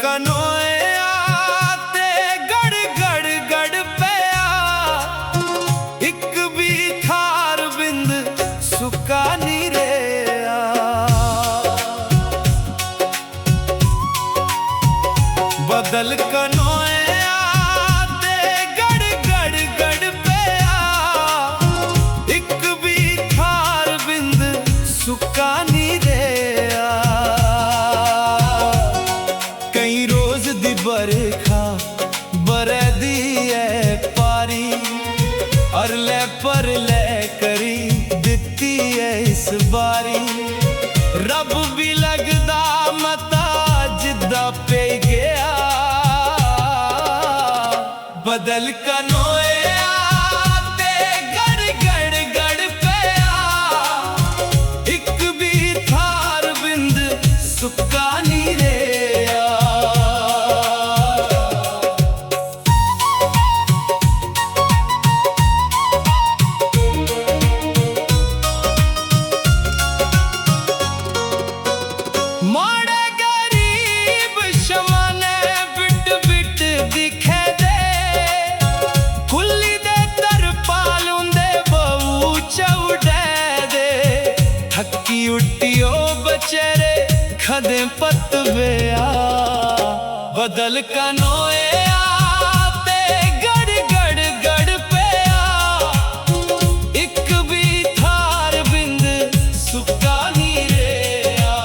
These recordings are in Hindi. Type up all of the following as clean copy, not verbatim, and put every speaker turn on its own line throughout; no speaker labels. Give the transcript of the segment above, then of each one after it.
कनोए आते गड़ गड़ गड़ पिया, एक भी थार बिंद सुका नहीं रेया। बदल कनोए आते गड़ गड़ गड़ पिया, एक भी थार बिंद सुका नहीं रेया। कई रोज दी बरखा बरे दी है पारी, और ले पर ले करी दिती है इस बारी। रब भी लगदा मता जिद्दा पे गया, बदल कनोए आते गड़ गड़ गड़ पिया, एक भी थार बिंद सुका नहीं रेया। माड़े गरीब शमाने बिट बिट दिखे दे, कुल्ली दे तरपाल उंदे बहु चौड़े दे। थकी उट्टियो बचेरे खदे पतवेया, बदल कनोए आते गड़ गड़ गड़ पिया, एक भी थार बिंद सुका नहीं रेया।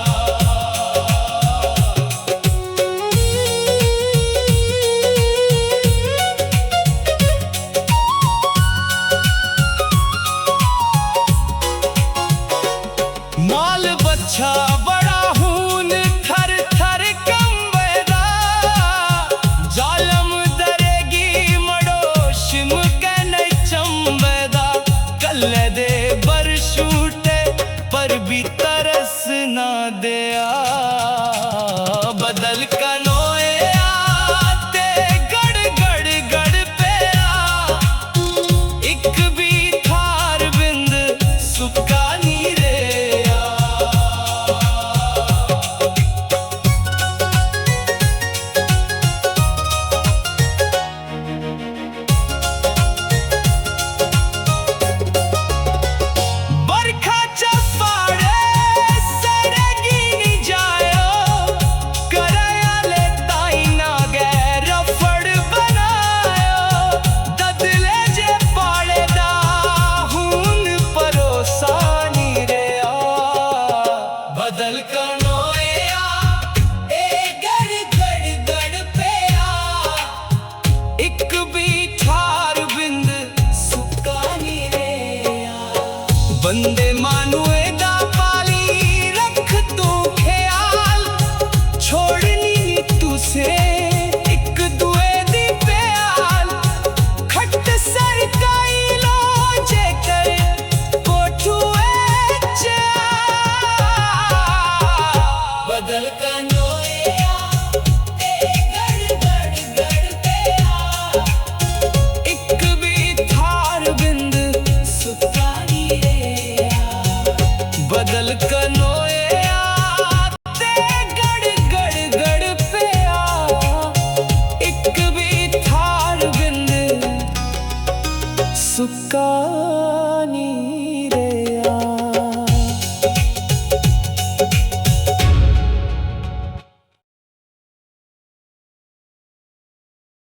माल बच्चा बड़ा हून थर थर कंबेदा, जालम दरेगी मड़ोशिम के नहीं चंबेदा। कल्ले दे बरशूटे पर भी तरस ना दिया, बदल कनोए आते गड़ गड़ गड़ पिया, एक भी थार बिंद सुका नहीं रेया। बरखा चपाड़े सरगी नहीं जायो, करायाले ताई ना गए रफड़ बनायो। ददले जे पाड़े दा हून परोसा नहीं रेया, बदल कनोए ए गड़ गड़ गड़ पिया, एक भी थार बिंद सुका नहीं रेया। बंदे मानुए दा पाली रख तू ख्याल, छोड़नी तुसे एक दुए दी प्याल। खट सरकाई लो जेकर कोठुए चा, बदल कनोए आते गड़ गड़ गड़ पिया, एक भी थार बिंद सुका नहीं रेया। बदल कनोए आते गड़ गड़ गड़ पिया, एक भी थार बिंद सुका